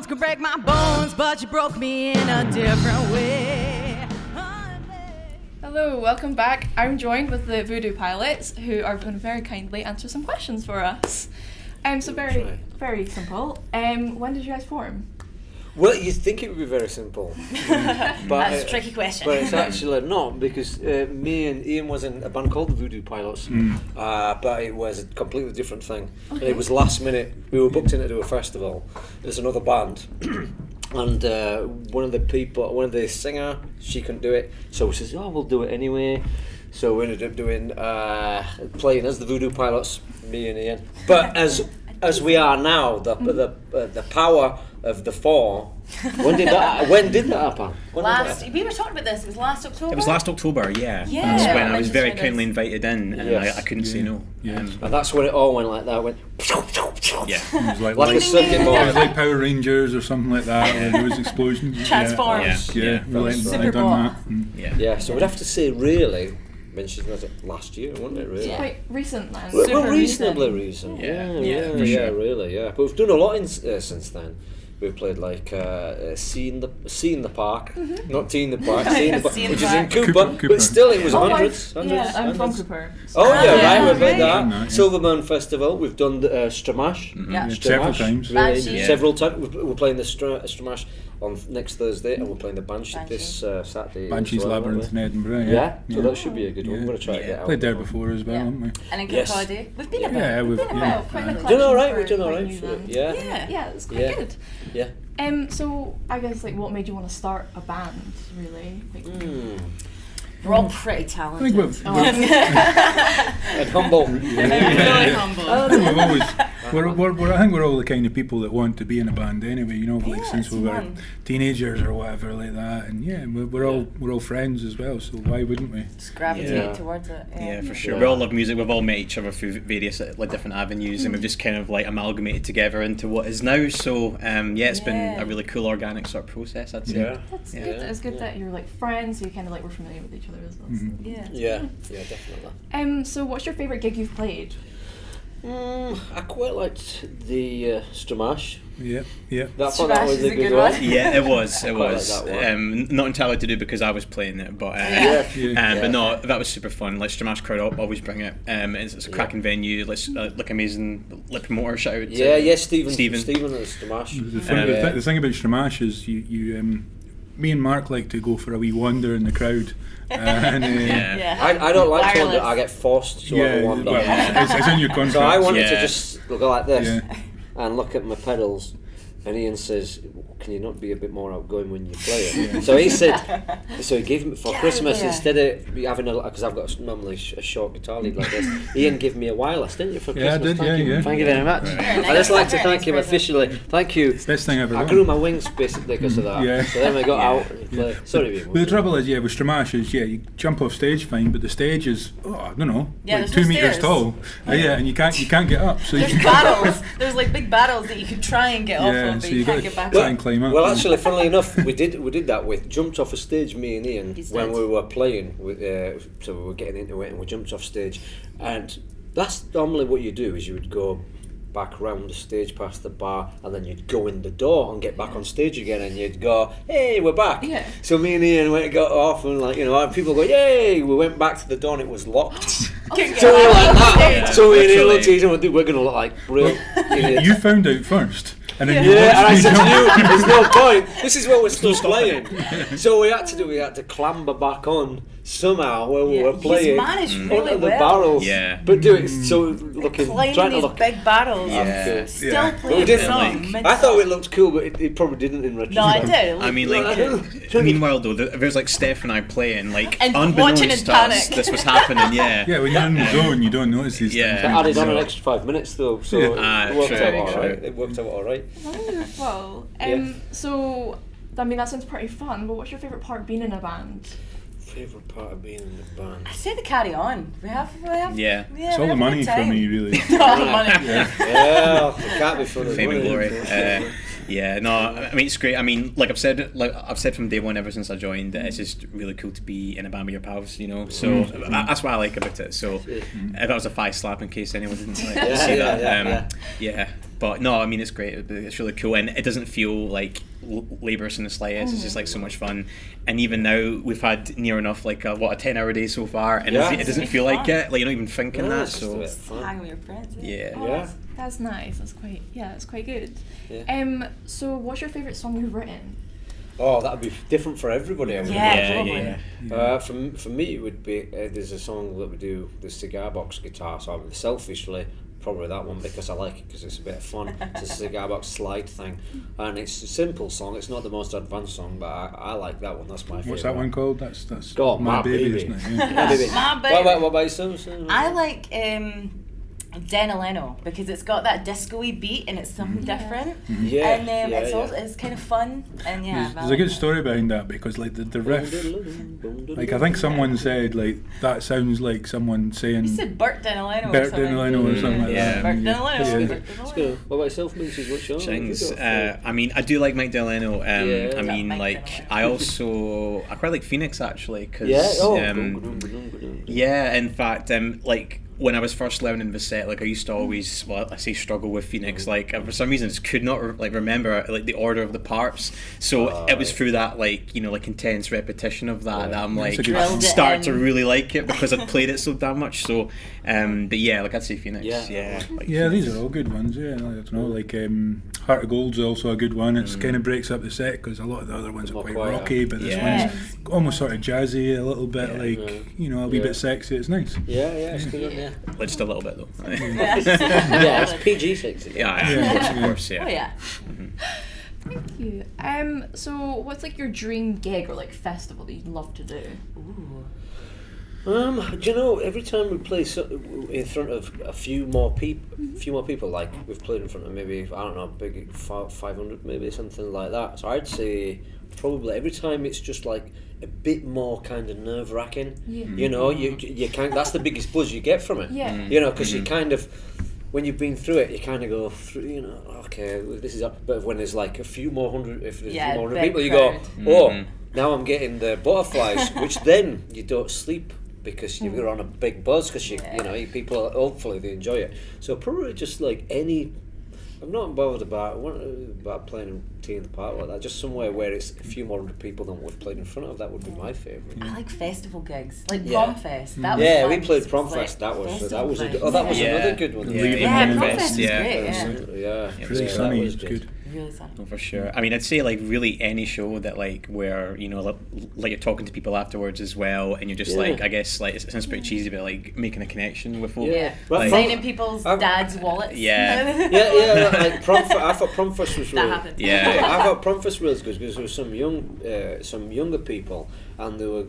stones could break my bones, but you broke me in a different way. Hello, welcome back. I'm joined with the Voodoo Pilots, who are going to very kindly answer some questions for us. So very simple. When did you guys form? Well, you'd think it would be very simple. But that's a tricky question. But it's actually not, because me and Ian was in a band called the Voodoo Pilots, but it was a completely different thing. Okay. It was last minute. We were booked in to do a festival. There's another band. And one of the singer, she couldn't do it, so we says, we'll do it anyway. So we ended up doing playing as the Voodoo Pilots, me and Ian. But as we are now, the power of the four. When did that happen? We were talking about this. It was last October. It was last October, yeah. Yeah. That's when I was very kindly invited in, and I couldn't say no. Yeah. And that's when it all went like that. It went. Yeah. It was like a circuit board. It was like Power Rangers or something like that. And there was explosions. Transformers. Yeah. Super done that. Yeah. So we'd have to say really. Mentioned last year, wasn't it? Really? It's quite recent then. Well, reasonably recent. Yeah, really. Yeah, but we've done a lot since then. We've played like C in the Park, not T in the Park, C in the Park, which is in Cooper, but still it was hundreds. Yeah, I'm from Cooper. So. Oh yeah, right. We've played that. Yeah. Silverburn Festival. We've done the Stramash. Several times. Really, several times. We're playing the Stramash on next Thursday, and we're playing the Banshee this Saturday. Banshee's Labyrinth in Edinburgh. So that should be a good one. We're going to try to get out. Played there before as well, haven't we? And in Kirkcaldy. We've been about. Yeah, we've Quite a We've done all right. collection We've done all for right. quite new then. Yeah. It's quite good. Yeah. So I guess what made you want to start a band, really? We're all pretty I talented. think we've And humble. Really humble. I think we've always. I think we're all the kind of people that want to be in a band anyway. Since we were teenagers or whatever like that, and we're all friends as well. So why wouldn't we? Just gravitate towards it. Yeah, for sure. We all love music. We've all met each other through various different avenues, and we've just kind of amalgamated together into what is now. So it's been a really cool organic sort of process, I'd say. That's good. It's good that you're friends, so you kind of were familiar with each other as well. So. Yeah, definitely. So what's your favourite gig you've played? I quite liked the Stramash. Yeah. That was a good one. Yeah, it was. Like that one. Not entirely to do because I was playing it, but but no, that was super fun. Stramash crowd always bring it. It's a cracking venue. Amazing promoter shout out. Stephen at Stramash. The thing about Stramash is you me and Mark like to go for a wee wander in the crowd. I don't like to wander. I get forced to wander. It's in your contract. So I wanted to just go like this and look at my pedals. And Ian says, "Can you not be a bit more outgoing when you play it?" So he said, so he gave me for Christmas instead of having because I've got normally a short guitar lead like this. Ian gave me a wireless, didn't you, for Christmas? I did. Thank you very much. I'd just like to thank him officially. Thank you. Best thing ever. I grew my wings basically because of that. Yeah. So then I got out and played. Sorry, but the trouble is, with Stramash is, you jump off stage fine, but the stage is, I don't know, 2 meters tall. And you can't get up. So there's battles. There's big battles that you could try and get off of, but so you can't get back try up. and climb up. Well, actually, funnily enough, we did that with jumped off a stage, me and Ian, when we were playing. So we were getting into it, and we jumped off stage, and that's normally what you do is you would go back round the stage past the bar, and then you'd go in the door and get back on stage again, and you'd go, "Hey, we're back." Yeah. So me and Ian got off, and people go, "Yay!" We went back to the door, and it was locked. So we were like that. So me and Ian looked at each other, we're going to look like real idiots. You found out first. And then and I said to you, there's no point. This is what we're still playing. So we had to clamber back on somehow where we were playing really under the well. barrels. Yeah. But do it trying climbing to these look big barrels. Yeah. Still But we playing didn't. song. I thought it looked cool, but it probably didn't in retrospect. No, it did. I mean, meanwhile though, there's Steph and I playing, and unbeknownst watching in to us, panic. this was happening. Yeah. Yeah, when you're in the zone, you don't notice these things. It added on an extra 5 minutes though, so it worked out all true. right. It worked out all right. Wonderful. So, that sounds pretty fun, but what's your favourite part of being in a band? Favourite part of being in the band? I say the carry on. We have. Yeah. It's all the money for me, really. All the money. Yeah, it can't be fun. Fame and glory. I mean it's great. I mean, I've said from day one, ever since I joined, it's just really cool to be in a band with your pals, So that's what I like about it. So if that was a thigh slap, in case anyone didn't see that, But no, I mean it's great. It's really cool, and it doesn't feel like laborious in the slightest. It's just like so much fun. And even now we've had near enough like a 10-hour day so far, and it doesn't feel like it. Like you're not even thinking that. So hang with your friends. That's nice. That's quite good. Yeah. So what's your favourite song you've written? Oh, that would be different for everybody. I would Yeah, imagine. For me, it would be there's a song that we do, the cigar box guitar song. Selfishly, probably that one because I like it because it's a bit of fun. It's a cigar box slide thing, and it's a simple song. It's not the most advanced song, but I like that one. That's my favourite. What's that one called? That's My Baby. isn't it? Yeah. My Baby. My Baby. What about yourself? I like Denaleno because it's got that disco-y beat and it's something different. Yeah, And it's kind of fun and There's a good story behind that because like the riff, like I think someone said like that sounds like someone saying You said Bert Denaleno Bert Denaleno or something like that. Bert Yeah. Denaleno. Yeah. Let's go. What about yourself, Mrs. What's your Things. I mean, I do like Mike Delano. I mean, Mike like, Delano. I quite like Phoenix actually, because in fact, like when I was first learning the set, like I used to always, I say struggle with Phoenix. Like for some reason, I just could not like remember like the order of the parts. So it was through that like intense repetition of that I'm like start to really like it because I'd played it so damn much. So, but yeah, like I'd say Phoenix. These are all good ones. Yeah, I don't know. Like Heart of Gold's also a good one. It's kind of breaks up the set because a lot of the other ones are quite rocky, but this one's almost sort of jazzy, a little bit a wee bit sexy. It's nice. It's good. Yeah. Like just a little bit though. It's PG sexy. Of course. Oh yeah. Thank you. So what's like your dream gig or like festival that you'd love to do? Do you know, every time we play in front of a few more people, like we've played in front of maybe, I don't know, big 500 maybe, something like that. So I'd say probably every time it's just like a bit more kind of nerve-wracking. You know, you kind that's the biggest buzz you get from it. You know, because you kind of, when you've been through it, you kind of go through, okay, this is up. But when there's like a few more hundred, if there's a few more hundred people, you go, now I'm getting the butterflies, which then you don't sleep because you're on a big buzz because people hopefully they enjoy it. So probably just like any. I'm not bothered about playing in Tea in the Park like that. Just somewhere where it's a few more hundred people than we've played in front of. That would be my favourite. I like festival gigs, like Prom Fest. That was we fun. played Prom Fest. That was another good one. Prom Fest is great. Pretty sunny. It's good. Really sunny. For sure. I mean, I'd say like really any show that like where like you're talking to people afterwards as well, and you're just like I guess like it sounds pretty cheesy, but like making a connection with folk. Like, signing people's dads' wallets. Like I thought Prom Fest was really. That happened. I thought Prom Fest was good because there were some younger people, and they were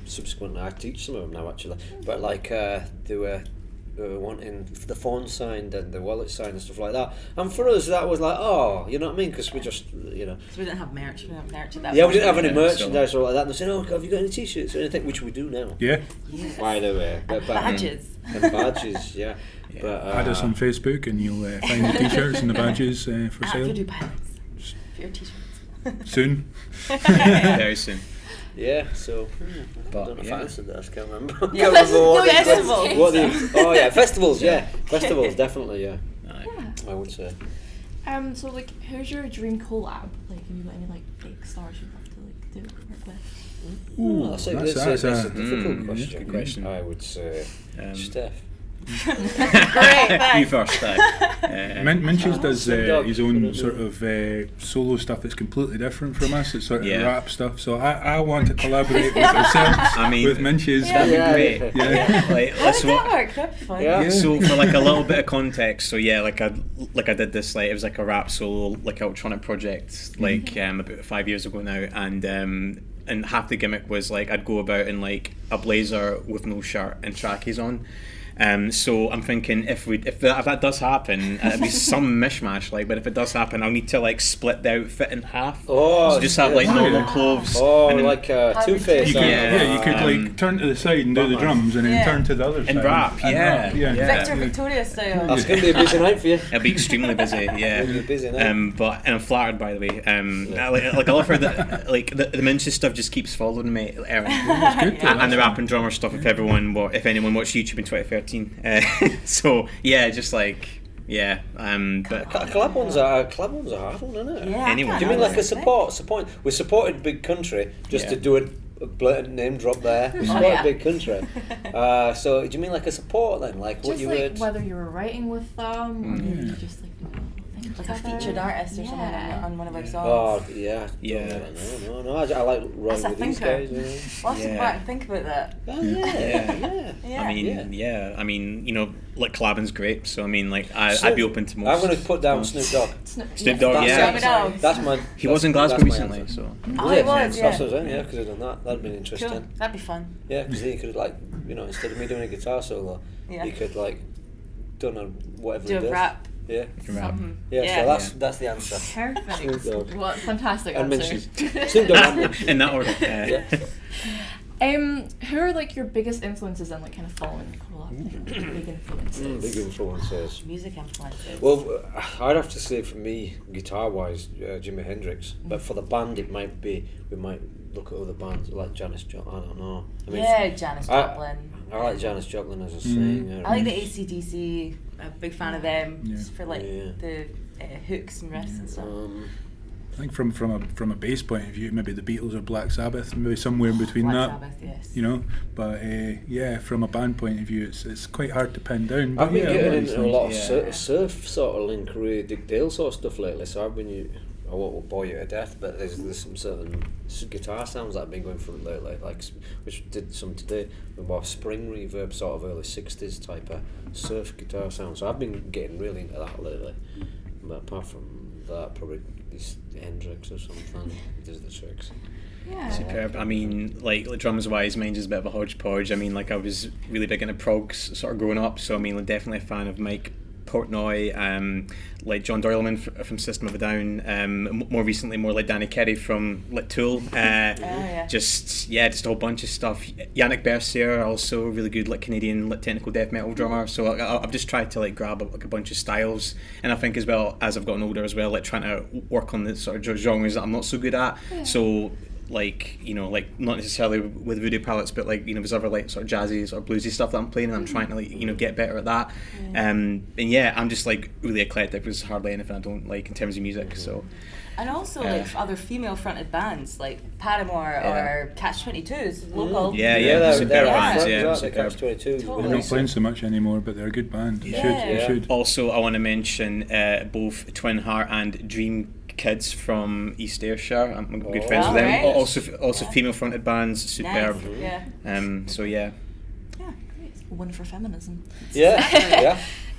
subsequently I teach some of them now actually, but like they were wanting the phone signed and the wallet signed and stuff like that. And for us, that was like, you know what I mean? Because we just, So we didn't have merch. We didn't have merch at that we point. didn't have any merchandise or like that. And they said, have you got any t-shirts or anything? Which we do now. Yeah. By the way. Badges. And badges, yeah. But, add us on Facebook and you'll find the t-shirts and the badges for sale. Voodoo Pilots. For your t-shirts. Soon. Very soon. Yeah, so I But, don't know if I answered that. I can't remember. Festivals. Festivals, definitely, yeah. I would say. So like, who's your dream collab? Like, have you got any like big stars you'd love to like do work with? Ooh, that's a difficult question. Good question. I would say Steph. Great, You first, Steph. Minches does his own sort of solo stuff that's completely different from us. It's sort of rap stuff. So I want to collaborate with ourselves, with Minches. That'd be great. Like, that work? That'd be fun. So for like a little bit of context, so like I did this like it was like a rap solo like electronic project like about 5 years ago now, and half the gimmick was like I'd go about in like a blazer with no shirt and trackies on. So I'm thinking if that does happen, it'll be some mishmash. Like, but if it does happen, I'll need to like split the outfit in half. So just have like normal clothes. And then, like Two-Face. You could like turn to the side and do the drums, and then turn to the other side and rap. Victor Victoria style. That's gonna be a busy night for you. It'll be extremely busy. It'll be a busy night. But and I'm flattered by the way. Like I love how the Minches stuff just keeps following me. And the rap and drummer stuff. If anyone watched YouTube in 2013. So yeah, just like Yeah, but A collab one's a hard one, isn't it? Yeah. Anyone. Do you mean like a support? We supported Big Country just Yeah. to do a blatant name drop there. We supported Big Country. So do you mean like a support then? Like what Just you like would? whether you were writing with them or maybe just like things Like a together. featured artist or something Yeah. on one of our songs. Oh yeah. Yeah. No. I like running That's a with these thinker. guys. You know? We'll have to go Yeah. back and think about that. Oh, yeah. Yeah. I mean, you know, like collabing's great. So I mean, like I'd be open to most. I'm going to put down Snoop Dogg. Snoop Dogg, That's- yeah. That's my. He was in that's Glasgow my recently, answer. so Oh, he was, That's yeah. what I was saying, yeah, because I've done that. That'd been interesting. Cool. That'd be fun. Yeah, because he could like, instead of me doing a guitar solo, Yeah. he could like done a whatever Do he a does. rap. Yeah. Something. Yeah, so that's the answer. Perfect. Snoop Dogg. What fantastic And answer. Minshew. Snoop Dogg and Minshew. in that order. Yeah. Who are like your biggest influences and like kind of following big influences? Big influences. Music influences. Well, I'd have to say for me, guitar-wise, Jimi Hendrix. But for the band, we might look at other bands like Janis Joplin. I don't know. I mean, Yeah, Janis Joplin. I like Janis Joplin as a singer. I like the AC/DC. I'm a big fan of them. Yeah. Just for like Yeah. the hooks and riffs and stuff. I think from a bass point of view, maybe the Beatles or Black Sabbath, maybe somewhere in between Black that. Sabbath, yes. You know, but yeah, from a band point of view, it's quite hard to pin down. I've But been yeah, getting these into a things. lot of Yeah. surf sort of link, really Dick Dale sort of stuff lately. So I won't bore you to death, but there's some certain guitar sounds that I've been going for lately, like which did some today with more spring reverb, sort of early '60s type of surf guitar sound. So I've been getting really into that lately. But apart from that, probably this Hendrix or something does the tricks. Yeah. Superb. I mean, like drums wise, mine's just a bit of a hodgepodge. I mean, like I was really big into progs sort of growing up, so I mean, definitely a fan of Mike Portnoy, like John Doyleman from System of a Down, more recently more like Danny Carey from like Tool, yeah. just a whole bunch of stuff. Yannick Bercier, also a really good like Canadian like technical death metal drummer. So I've just tried to like grab like a bunch of styles, and I think as well as I've gotten older as well, like trying to work on the sort of genres that I'm not so good at. So like like not necessarily with Voodoo Pilots, but like there's other like sort of jazzy or bluesy stuff that I'm playing, and I'm trying to like get better at that. And yeah, I'm just like really eclectic. There's hardly anything I don't like in terms of music. So And also like other female fronted bands like Paramore or Catch 22s, local. they're superb bands, yeah, superb. Catch-22. Totally. They're not playing so much anymore, but they're a good band. You Yeah. should. Also, I want to mention both Twin Heart and Dream Kids from East Ayrshire. I'm good friends with them. Alright. Also female fronted bands, superb. Nice. Yeah. So yeah. One for feminism. Yeah.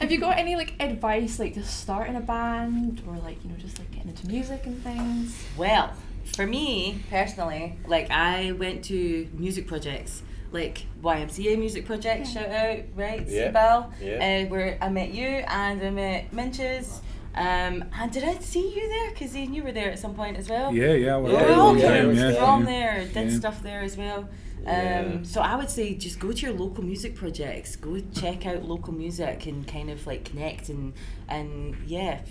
Have you got any like advice like to start in a band or like just like getting into music and things? Well, for me personally, like I went to music projects, like YMCA music projects, shout out, right? Yeah. Seabell, Yeah. where I met you and I met Minches. And did I see you there? Because you were there at some point as well. Yeah. Yeah, We're We're yeah, all yeah, there, yeah, from yeah. there, did Yeah. stuff there as well. Yeah. So I would say just go to your local music projects, go check out local music and kind of like connect and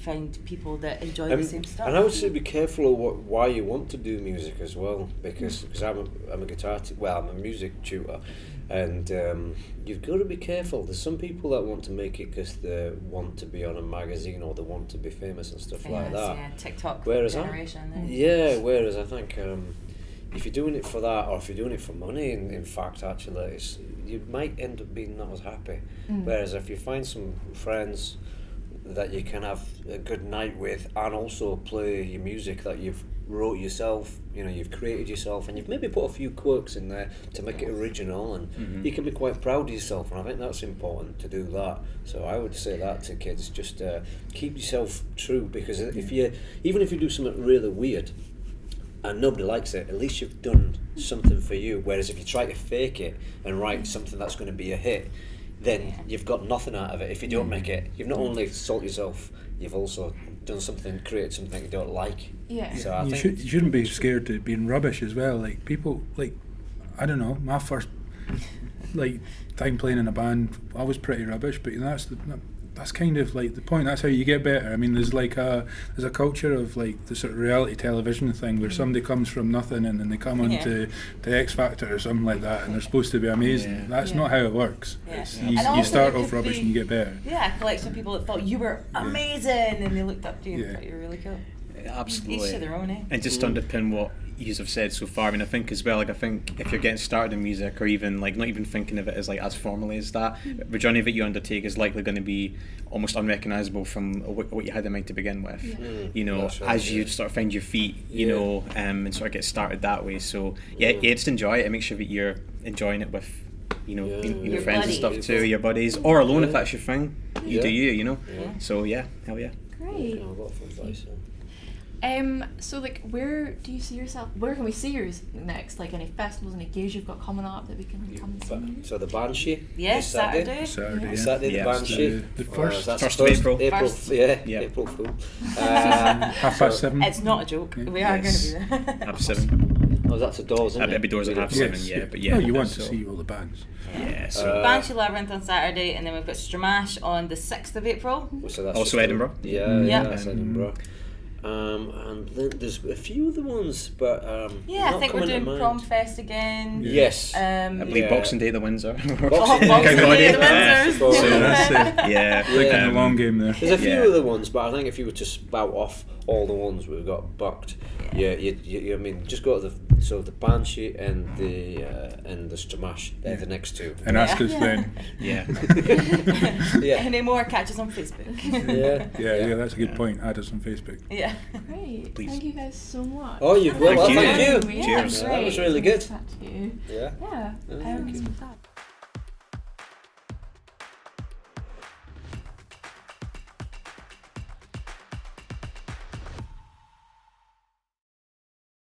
find people that enjoy the same stuff. And I would say be careful of why you want to do music as well, because I'm a guitar I'm a music tutor, and you've got to be careful. There's some people that want to make it because they want to be on a magazine or they want to be famous and stuff like that. Yeah, TikTok Whereas generation. whereas I think if you're doing it for that, or if you're doing it for money, in fact, actually, you might end up being not as happy. Whereas if you find some friends that you can have a good night with, and also play your music that you've wrote yourself, you've created yourself, and you've maybe put a few quirks in there to make it original, and you can be quite proud of yourself, and I think that's important to do that. So I would say that to kids, just keep yourself true, because even if you do something really weird, and nobody likes it, at least you've done something for you. Whereas if you try to fake it and write something that's going to be a hit, then you've got nothing out of it. If you don't make it, you've not only sold yourself, you've also done something, created something you don't like. Yeah. So I You think shouldn't be scared to being rubbish as well. Like people, like I don't know, my first time playing in a band, I was pretty rubbish, but that's kind of like the point. That's how you get better. I mean, there's a culture of like the sort of reality television thing where somebody comes from nothing and then they come onto the X Factor or something like that, and they're supposed to be amazing. That's not how it works. You start off rubbish and you get better. Yeah, a collection of people that thought you were amazing and they looked up to you and thought you were really cool. Absolutely. Each to their own, eh? And just to underpin what you have said so far, I mean, I think as well, like, I think if you're getting started in music, or even like not even thinking of it as like as formally as that, the journey that you undertake is likely going to be almost unrecognisable from what you had in mind to begin with. You know, right, as you sort of find your feet, you know, and sort of get started that way. So yeah, just enjoy it and make sure that you're enjoying it with, you know, your friends and stuff too, your buddies, or alone if that's your thing. You do you know. So yeah, hell yeah. Great. Yeah, a lot of fun, So like, where do you see yourself? Where can we see you next? Like any festivals, any gigs you've got coming up that we can come and see? So the Banshee. Yes, Saturday. Saturday, the Banshee. The first. That's First of April. First. April Fool. 7:30. It's not a joke. We are going to be there. 7:30. Oh, that's the doors, isn't it? It'll be doors at 7:30, but yeah. Oh, you want to see all the bands. Yeah, so Banshee Labyrinth on Saturday, and then we've got Stramash on the 6th of April. So that's also just Edinburgh. That's Edinburgh. And then there's a few other ones, but I think we're doing Prom Fest again. Yes. I believe Boxing Day at the Windsor. Boxing Day at the Windsor. So that's it. Yeah, Thinking the long game there. There's a few other ones, but I think if you were to spout off all the ones we've got booked, you I mean, just go to the Banshee and the Stramash. They're the next two. And ask us then. Yeah. Any more, catch us on Facebook. Yeah, that's a good point. Add us on Facebook. Yeah. Great. Please. Thank you guys so much. Oh, you will. Thank you. Thank you. Yeah, Cheers. great. That was really good. Chat to you. Yeah. Yeah. Thank you. So that.